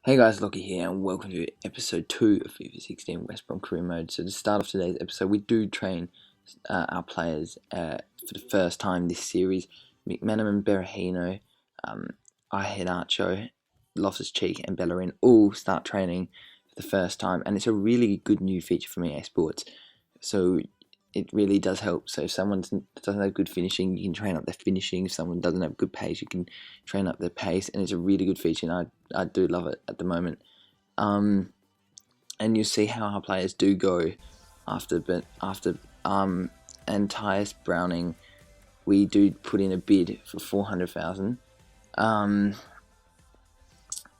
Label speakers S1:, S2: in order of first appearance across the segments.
S1: Hey guys, Lockie here, and welcome to episode 2 of FIFA 16 West Brom Career Mode. So to start off today's episode, we do train our players for the first time this series. McManaman, Berahino, Archo, Loftus-Cheek and Bellerin all start training for the first time, and it's a really good new feature from EA Sports. So it really does help. So if someone doesn't have good finishing, you can train up their finishing. If someone doesn't have good pace, you can train up their pace, and it's a really good feature, and I do love it at the moment. And you see how our players do go after and Tyus Browning, we do put in a bid for 400,000.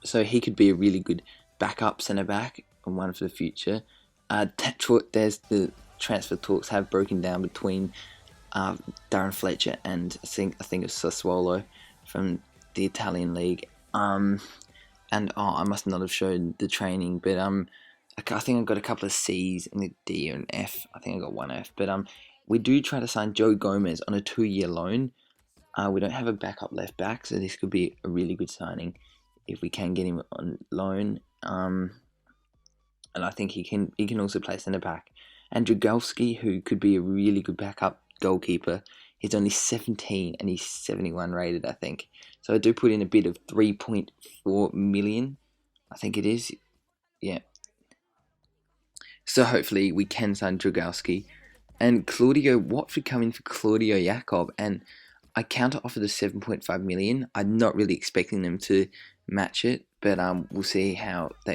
S1: So he could be a really good backup centre back and one for the future. There's the transfer talks have broken down between Darren Fletcher and I think it's Sassuolo from the Italian league. And I must not have showed the training, but I think I got a couple of C's and a D and an F. I think I got one F, but we do try to sign Joe Gomez on a 2-year loan. We don't have a backup left back, so this could be a really good signing if we can get him on loan. And I think he can also play centre back. And Dragowski, who could be a really good backup goalkeeper, he's only 17 and he's 71 rated, I think. So I do put in a bid of 3.4 million, I think it is. Yeah. So hopefully we can sign Dragowski. And Claudio Watford come in for Claudio Jakob, and I counter offer the 7.5 million. I'm not really expecting them to match it, but we'll see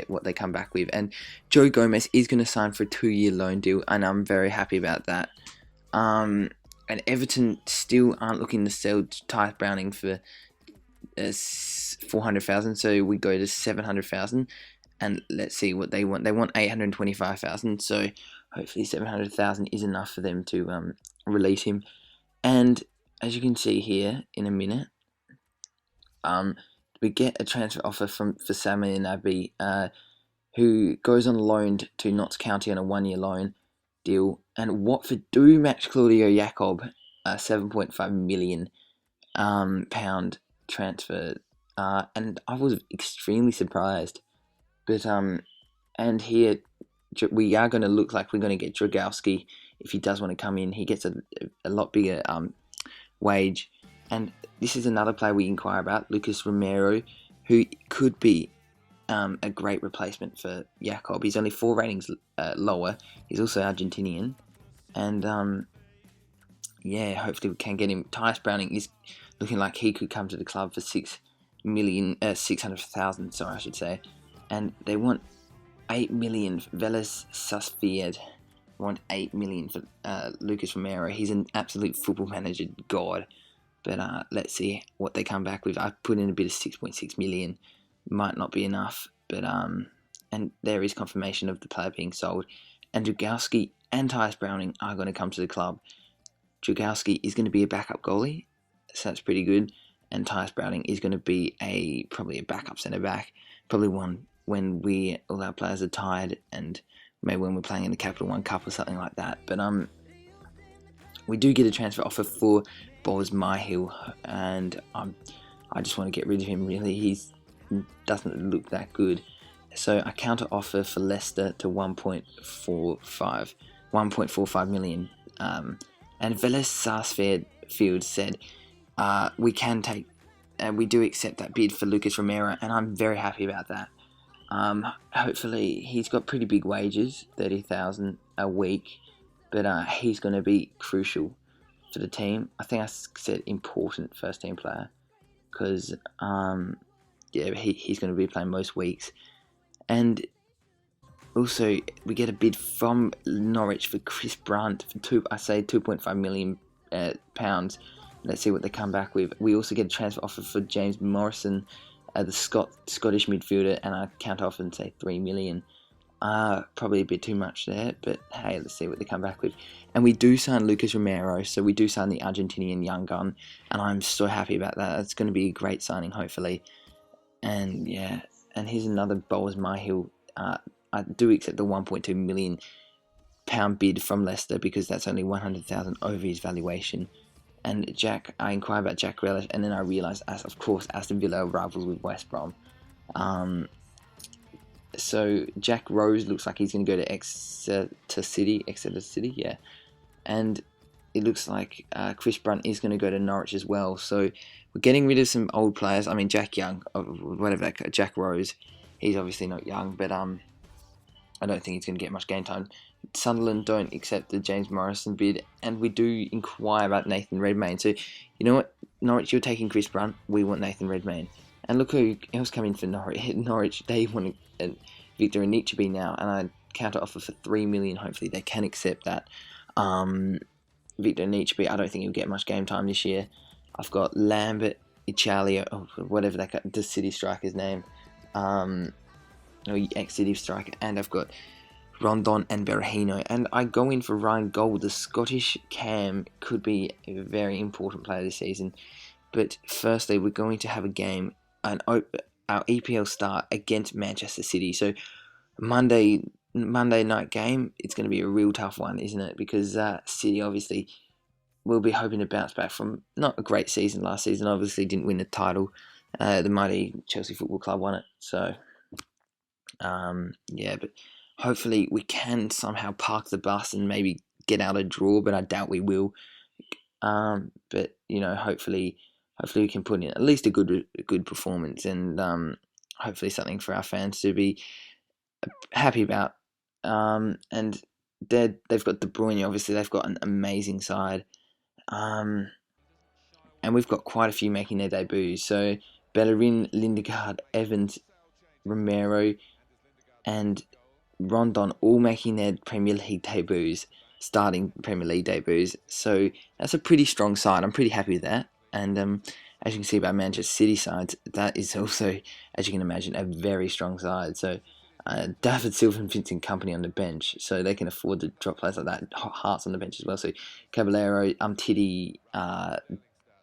S1: what they come back with. And Joe Gomez is going to sign for a 2-year loan deal, and I'm very happy about that. And Everton still aren't looking to sell Tyus Browning for 400,000, so we go to 700,000, and let's see what they want. They want 825,000, so hopefully 700,000 is enough for them to release him. And as you can see here in a minute, we get a transfer offer for Sammy Nabi, who goes on loan to Notts County on a 1-year loan deal. And Watford do match Claudio Jakob, a 7.5 million pound transfer, and I was extremely surprised. But and here we are going to look like we're going to get Dragowski if he does want to come in. He gets a lot bigger wage. And this is another player we inquire about, Lucas Romero, who could be a great replacement for Jakob. He's only 4 ratings lower. He's also Argentinian. And hopefully we can get him. Tyus Browning is looking like he could come to the club for 600,000, sorry, I should say. And they want 8 million. Vélez Sarsfield want 8 million for Lucas Romero. He's an absolute football manager god. But let's see what they come back with. I put in a bit of 6.6 million. Might not be enough, but and there is confirmation of the player being sold. And Dragowski and Tyus Browning are going to come to the club. Dragowski is going to be a backup goalie, so that's pretty good. And Tyus Browning is going to be probably a backup centre back, probably one when all our players are tired, and maybe when we're playing in the Capital One Cup or something like that. But we do get a transfer offer for Boz Myhill, and I just want to get rid of him. Really, he doesn't look that good. So I counter offer for Leicester to 1.45 million. And Vélez Sarsfield said we can take, we do accept that bid for Lucas Romero, and I'm very happy about that. Hopefully he's got pretty big wages, 30,000 a week, but he's going to be crucial for the team. I think I said important first team player because he's going to be playing most weeks. And also we get a bid from Norwich for Chris Brunt for 2.5 million pounds. Let's see what they come back with. We also get a transfer offer for James Morrison, the Scottish midfielder, and I count off and say 3 million. Probably a bit too much there, but hey, let's see what they come back with. And we do sign Lucas Romero, so we do sign the Argentinian young gun, and I'm so happy about that. It's going to be a great signing, hopefully. And yeah, and here's another Boz Myhill. I do accept the 1.2 million pound bid from Leicester because that's only 100,000 over his valuation. And I inquired about Jack Grealish, and then I realised, of course, Aston Villa rivals with West Brom. So Jack Rose looks like he's going to go to Exeter City, yeah. And it looks like Chris Brunt is going to go to Norwich as well. So we're getting rid of some old players. I mean, Jack Young, whatever that, Jack Rose, he's obviously not young, but I don't think he's going to get much game time. Sunderland don't accept the James Morrison bid, and we do inquire about Nathan Redmayne. So, you know what, Norwich, you're taking Chris Brunt. We want Nathan Redmayne, and look who else come in for Norwich. Norwich, they want Victor Anichebe now, and I counter offer for $3 million. Hopefully, they can accept that. Victor Anichebe, I don't think he'll get much game time this year. I've got Lambert, Italia, whatever the City striker's name. Ex-City striker, and I've got Rondon and Berahino, and I go in for Ryan Gold. The Scottish cam could be a very important player this season, but firstly we're going to have a game, our EPL start against Manchester City. So Monday night game, it's going to be a real tough one, isn't it? Because City obviously will be hoping to bounce back from not a great season last season. Obviously didn't win the title. The mighty Chelsea Football Club won it, so yeah, but hopefully we can somehow park the bus and maybe get out a draw, but I doubt we will. But hopefully we can put in at least a good performance, and hopefully something for our fans to be happy about. And they've got De Bruyne. Obviously, they've got an amazing side. And we've got quite a few making their debuts. So Bellerin, Lindegaard, Evans, Romero, and Rondon all making their Premier League debuts, starting Premier League debuts. So that's a pretty strong side. I'm pretty happy with that. And as you can see about Manchester City sides, that is also, as you can imagine, a very strong side. So David Silva and Vincent Kompany on the bench, so they can afford to drop players like that. Hart's on the bench as well. So Caballero, Umtiti,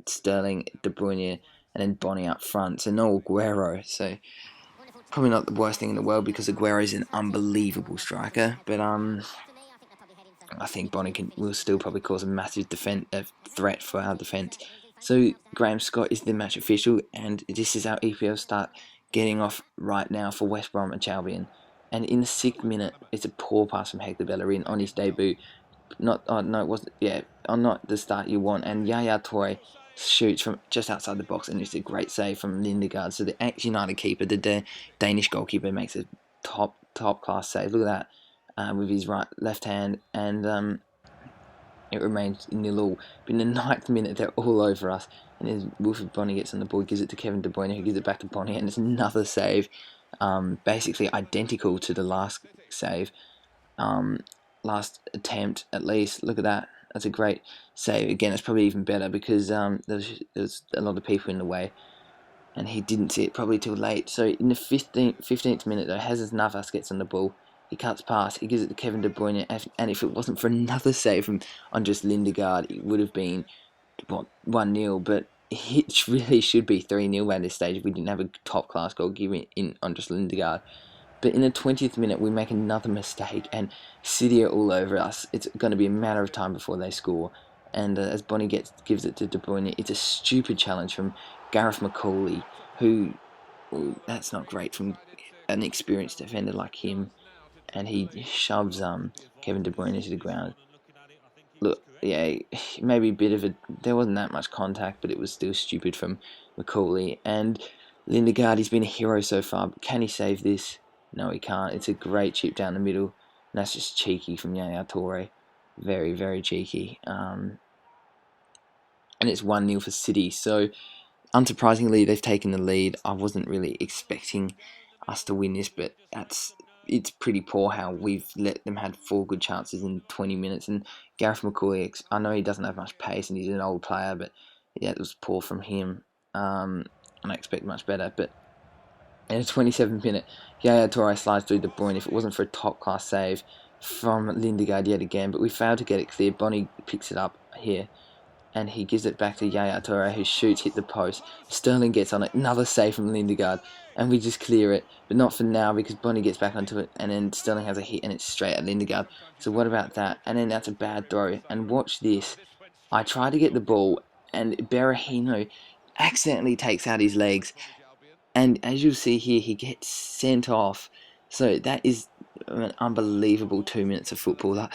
S1: Sterling, De Bruyne, and then Bonnie up front. So no Aguero. So probably not the worst thing in the world, because Aguero is an unbelievable striker. But I think Bonnie will still probably cause a massive threat for our defence. So Graham Scott is the match official, and this is our EPL start getting off right now for West Brom and Albion. And in the 6th minute, it's a poor pass from Hector Bellerin on his debut. Not the start you want. And Yaya Toure shoots from just outside the box, and it's a great save from Lindegaard. So the ex-United keeper, the Danish goalkeeper, makes a top class save. Look at that, with his left hand, and it remains 0-0. But in the 9th minute, they're all over us, and as Wilfred Bonny gets on the ball, gives it to Kevin De Bruyne, who gives it back to Bonny, and it's another save, basically identical to the last save. Last attempt, at least. Look at that. That's a great save. Again, it's probably even better because there's a lot of people in the way, and he didn't see it probably till late. So in the 15th minute, though, Jesus Navas gets on the ball. He cuts past. He gives it to Kevin De Bruyne, and if it wasn't for another save from Andres Lindegaard, it would have been 1-0. But it really should be 3-0 at this stage if we didn't have a top class goalkeeper in Andres Lindegaard. But in the 20th minute, we make another mistake, and City are all over us. It's going to be a matter of time before they score. And as Bonny gives it to De Bruyne, it's a stupid challenge from Gareth McCauley, who, well, that's not great from an experienced defender like him. And he shoves Kevin De Bruyne to the ground. Look, yeah, maybe a bit of there wasn't that much contact, but it was still stupid from McCauley. And Lindegaard, he's been a hero so far, but can he save this? No, he can't. It's a great chip down the middle, and that's just cheeky from Yaya Toure. Very, very cheeky. And it's 1-0 for City. So, unsurprisingly, they've taken the lead. I wasn't really expecting us to win this, but it's pretty poor how we've let them had 4 good chances in 20 minutes. And Gareth McCauley, I know he doesn't have much pace and he's an old player, but yeah, it was poor from him. And I expect much better. But in the 27th minute, Yaya Toure slides through De Bruyne. If it wasn't for a top-class save from Lindegaard yet again, but we failed to get it clear. Bonny picks it up here, and he gives it back to Yaya Toure, who shoots, hit the post. Sterling gets on it, another save from Lindegaard, and we just clear it, but not for now because Bonny gets back onto it, and then Sterling has a hit, and it's straight at Lindegaard. So what about that? And then that's a bad throw, and watch this. I try to get the ball, and Berahino accidentally takes out his legs, and as you'll see here, he gets sent off, So that is an unbelievable 2 minutes of football. Like,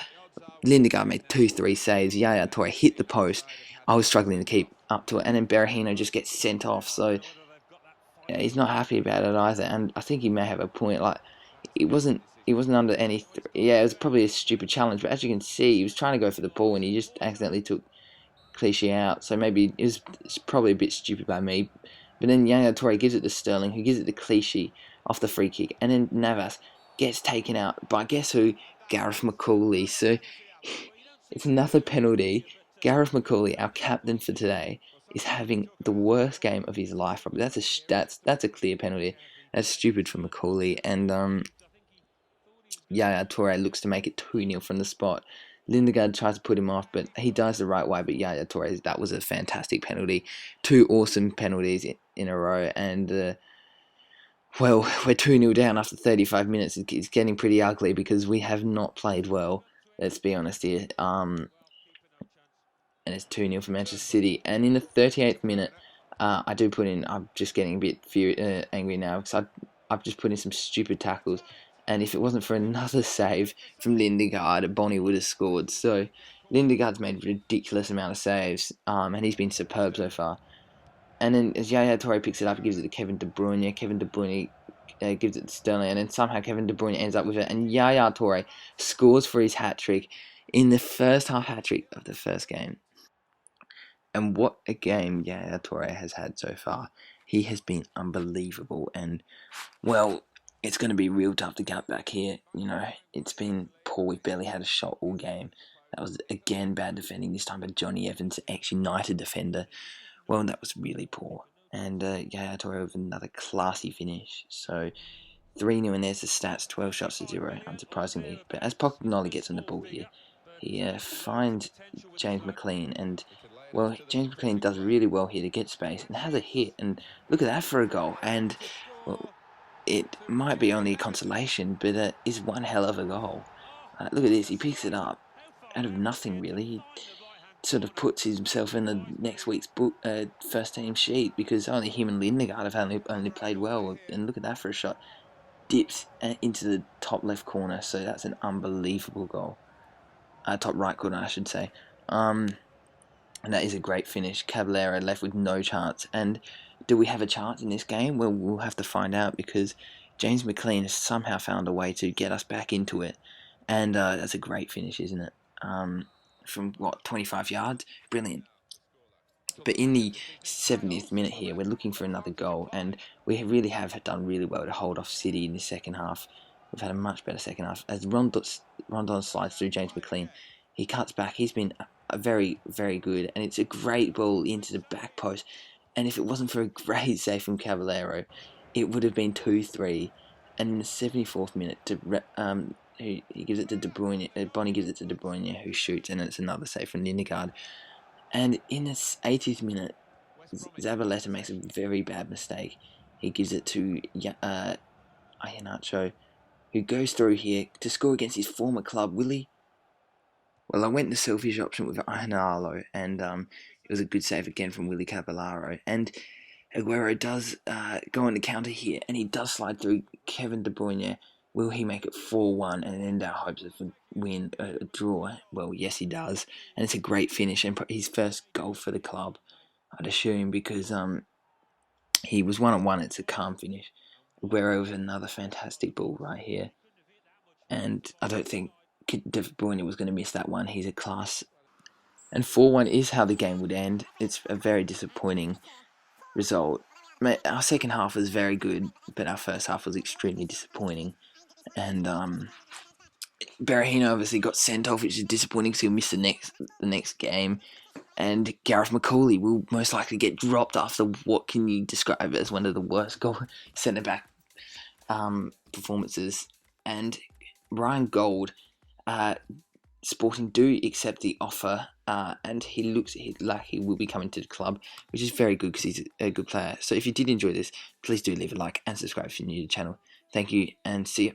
S1: Lindegaard made 2, 3 saves. Yaya Toure hit the post. I was struggling to keep up to it, and then Berahino just gets sent off. So yeah, he's not happy about it either, and I think he may have a point. Like, it wasn't under any. Yeah, it was probably a stupid challenge, but as you can see, he was trying to go for the ball, and he just accidentally took Clichy out. So maybe it's probably a bit stupid by me. But then Yaya Toure gives it to Sterling, who gives it to Clichy off the free kick, and then Navas gets taken out by guess who? Gareth McCauley. So it's another penalty. Gareth McCauley, our captain for today, is having the worst game of his life. That's a clear penalty. That's stupid for McCauley. And Yaya Toure looks to make it 2-0 from the spot. Lindegaard tries to put him off, but he does the right way. But Yaya Toure, that was a fantastic penalty. 2 awesome penalties in a row. And well, we're 2-0 down after 35 minutes. It's getting pretty ugly because we have not played well. Let's be honest here. And it's 2-0 for Manchester City. And in the 38th minute, I do put in. I'm just getting a bit angry now because I've just put in some stupid tackles. And if it wasn't for another save from Lindegaard, Bonnie would have scored. So Lindegaard's made a ridiculous amount of saves, and he's been superb so far. And then as Yaya Toure picks it up, he gives it to Kevin De Bruyne. Kevin De Bruyne gives it to Sterling, and then somehow Kevin De Bruyne ends up with it. And Yaya Toure scores for his hat trick in the first half hat trick of the first game. And what a game Yaya Toure has had so far. He has been unbelievable. And, well, it's going to be real tough to get back here. You know, it's been poor. We've barely had a shot all game. That was, again, bad defending, this time by Johnny Evans, ex-United defender. Well, that was really poor. And Yaya Toure with another classy finish. So 3-0, and there's the stats, 12 shots to 0, unsurprisingly. But as Pochettino gets on the ball here, he finds James McLean, and, well, James McLean does really well here to get space, and has a hit, and look at that for a goal. And, well, it might be only a consolation, but it is one hell of a goal. Look at this, he picks it up out of nothing, really. He sort of puts himself in the next week's first team sheet, because only him and Lindegaard have only played well, and look at that for a shot. Dips into the top left corner, so that's an unbelievable goal. Top right corner, I should say. And that is a great finish. Caballero left with no chance. And do we have a chance in this game? Well, we'll have to find out, because James McLean has somehow found a way to get us back into it. And that's a great finish, isn't it? From, 25 yards? Brilliant. But in the 70th minute here, we're looking for another goal, and we really have done really well to hold off City in the second half. We've had a much better second half. As Rondon slides through James McLean, he cuts back. He's been very, very good, and it's a great ball into the back post. And if it wasn't for a great save from Caballero, it would have been 2-3. And in the 74th minute, he gives it to De Bruyne. Bonnie gives it to De Bruyne, who shoots, and it's another save from Lindegaard. And in the 80th minute, Zabaleta makes a very bad mistake. He gives it to Iheanacho, who goes through here to score against his former club, Willie. Well, I went the selfish option with Iheanacho, and it was a good save again from Willie Caballero. And Aguero does go on the counter here, and he does slide through Kevin De Bruyne. Will he make it 4-1 and end our hopes of a draw? Well, yes, he does. And it's a great finish, and his first goal for the club, I'd assume, because he was 1-1. It's a calm finish. Aguero with another fantastic ball right here. And I don't think De Bruyne was going to miss that one. He's a class. And 4-1 is how the game would end. It's a very disappointing result. Our second half was very good, but our first half was extremely disappointing. And Berahino obviously got sent off, which is disappointing because he'll miss the next game. And Gareth McCauley will most likely get dropped after what can you describe as one of the worst goal centre back performances. And Ryan Gold, Sporting do accept the offer, and he looks like he will be coming to the club, which is very good because he's a good player. So if you did enjoy this, please do leave a like and subscribe if you're new to the channel. Thank you, and see you.